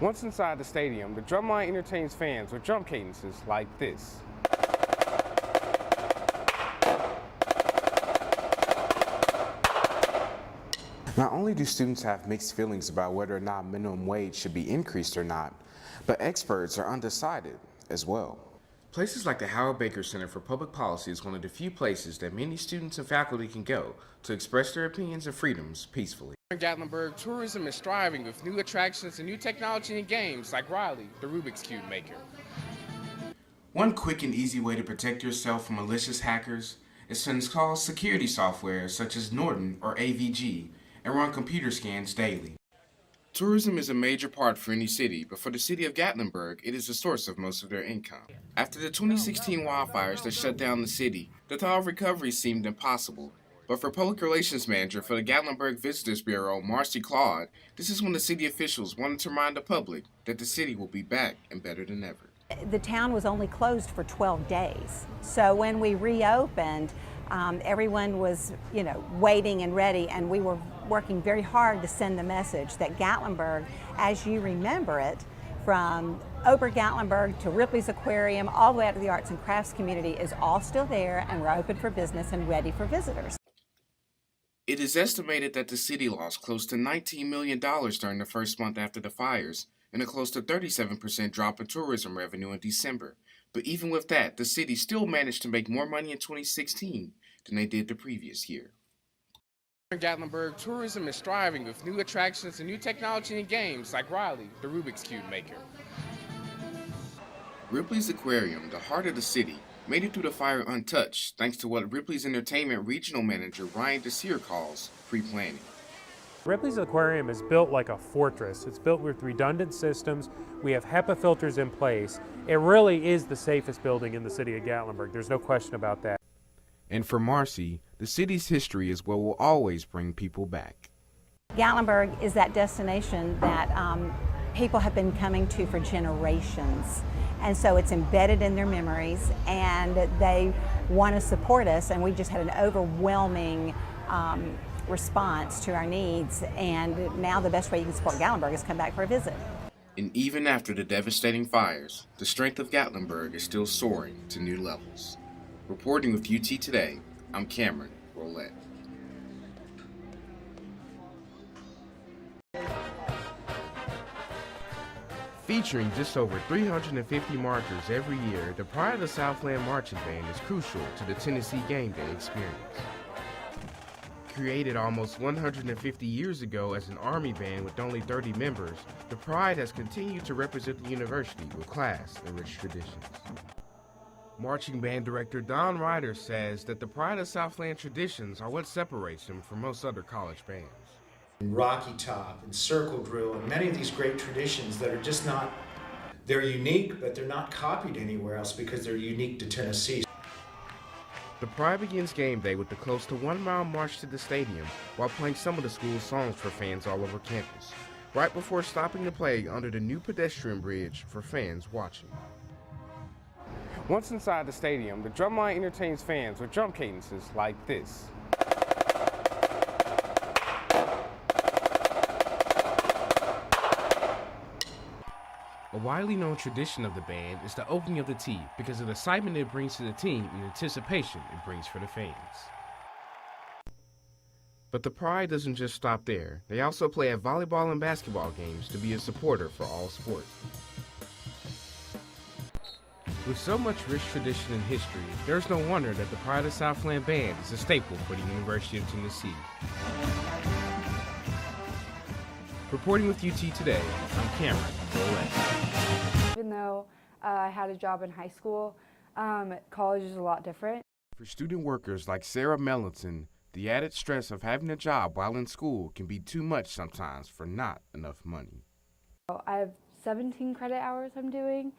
Once inside the stadium, the drum line entertains fans with drum cadences like this. Not only do students have mixed feelings about whether or not minimum wage should be increased or not, but experts are undecided as well. Places like the Howard Baker Center for Public Policy is one of the few places that many students and faculty can go to express their opinions and freedoms peacefully. In Gatlinburg, tourism is thriving with new attractions and new technology and games like Riley, the Rubik's Cube maker. One quick and easy way to protect yourself from malicious hackers is to install security software such as Norton or AVG and run computer scans daily. Tourism is a major part for any city, but for the city of Gatlinburg, it is the source of most of their income. After the 2016 wildfires that shut down the city, the thought of recovery seemed impossible. But for Public Relations Manager for the Gatlinburg Visitors Bureau, Marcy Claude, this is when the city officials wanted to remind the public that the city will be back and better than ever. The town was only closed for 12 days. So when we reopened, everyone was, waiting and ready, and we were working very hard to send the message that Gatlinburg, as you remember it, from Ober Gatlinburg to Ripley's Aquarium, all the way out to the arts and crafts community, is all still there, and we're open for business and ready for visitors. It is estimated that the city lost close to $19 million during the first month after the fires, and a close to 37% drop in tourism revenue in December. But even with that, the city still managed to make more money in 2016 than they did the previous year. In Gatlinburg, tourism is thriving with new attractions and new technology and games like Riley, the Rubik's Cube maker. Ripley's Aquarium, the heart of the city, made it through the fire untouched thanks to what Ripley's Entertainment Regional Manager Ryan Desir calls pre-planning. Ripley's Aquarium is built like a fortress. It's built with redundant systems. We have HEPA filters in place. It really is the safest building in the city of Gatlinburg. There's no question about that. And for Marcy, the city's history is what will always bring people back. Gatlinburg is that destination that people have been coming to for generations. And so it's embedded in their memories, and they want to support us, and we just had an overwhelming response to our needs, and now the best way you can support Gatlinburg is come back for a visit. And even after the devastating fires, the strength of Gatlinburg is still soaring to new levels. Reporting with UT Today, I'm Cameron Roulette. Featuring just over 350 marchers every year, the Pride of the Southland Marching Band is crucial to the Tennessee Game Day experience. Created almost 150 years ago as an Army band with only 30 members, the Pride has continued to represent the university with class and rich traditions. Marching band director Don Ryder says that the Pride of Southland traditions are what separates them from most other college bands. Rocky Top and Circle Drill and many of these great traditions that are just not, they're unique, but they're not copied anywhere else because they're unique to Tennessee. The Pride begins game day with the close to 1 mile march to the stadium while playing some of the school's songs for fans all over campus, right before stopping to play under the new pedestrian bridge for fans watching. Once inside the stadium, the drum line entertains fans with drum cadences like this. A widely known tradition of the band is the opening of the tee because of the excitement it brings to the team and the anticipation it brings for the fans. But the Pride doesn't just stop there. They also play at volleyball and basketball games to be a supporter for all sports. With so much rich tradition and history, there's no wonder that the Pride of Southland Band is a staple for the University of Tennessee. Reporting with UT Today, I'm Cameron Roulette. Even though I had a job in high school, college is a lot different. For student workers like Sarah Mellinson, the added stress of having a job while in school can be too much sometimes for not enough money. I have 17 credit hours I'm doing,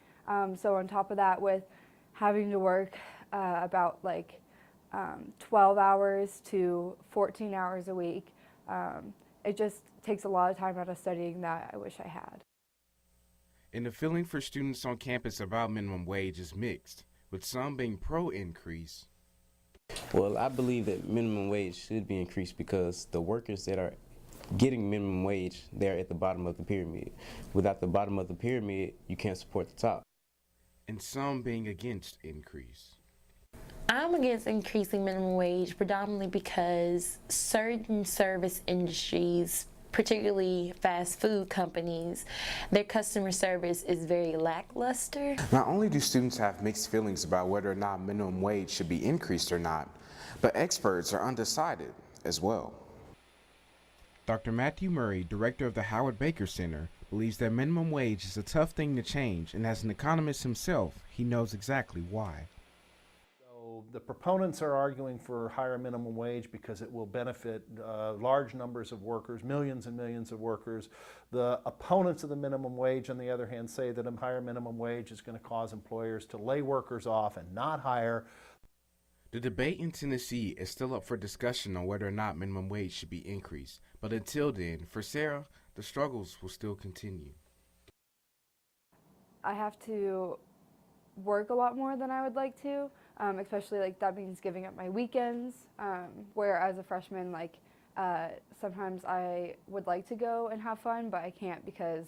so on top of that, with having to work about 12 hours to 14 hours a week, it just takes a lot of time out of studying that I wish I had. And the feeling for students on campus about minimum wage is mixed, with some being pro-increase. Well, I believe that minimum wage should be increased because the workers that are getting minimum wage, they're at the bottom of the pyramid. Without the bottom of the pyramid, you can't support the top. And some being against increase. I'm against increasing minimum wage predominantly because certain service industries, particularly fast food companies, their customer service is very lackluster. Not only do students have mixed feelings about whether or not minimum wage should be increased or not, but experts are undecided as well. Dr. Matthew Murray, director of the Howard Baker Center, believes that minimum wage is a tough thing to change, and as an economist himself, he knows exactly why. So the proponents are arguing for higher minimum wage because it will benefit large numbers of workers, millions and millions of workers. The opponents of the minimum wage, on the other hand, say that a higher minimum wage is going to cause employers to lay workers off and not hire. The debate in Tennessee is still up for discussion on whether or not minimum wage should be increased. But until then, for Sarah, the struggles will still continue. I have to work a lot more than I would like to, especially like that means giving up my weekends, where as a freshman, like sometimes I would like to go and have fun, but I can't because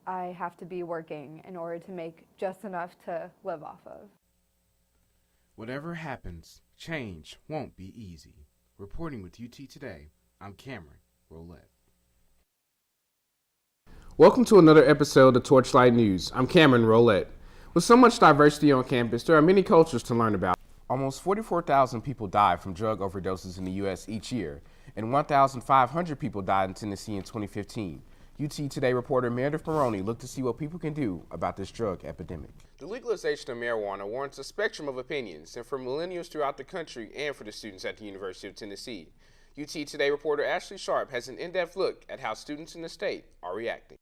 I have to be working in order to make just enough to live off of. Whatever happens, change won't be easy. Reporting with UT Today, I'm Cameron Roulette. Welcome to another episode of Torchlight News. I'm Cameron Roulette. With so much diversity on campus, there are many cultures to learn about. Almost 44,000 people die from drug overdoses in the U.S. each year, and 1,500 people died in Tennessee in 2015. UT Today reporter Meredith Maroney looked to see what people can do about this drug epidemic. The legalization of marijuana warrants a spectrum of opinions, and for millennials throughout the country and for the students at the University of Tennessee. UT Today reporter Ashley Sharp has an in-depth look at how students in the state are reacting.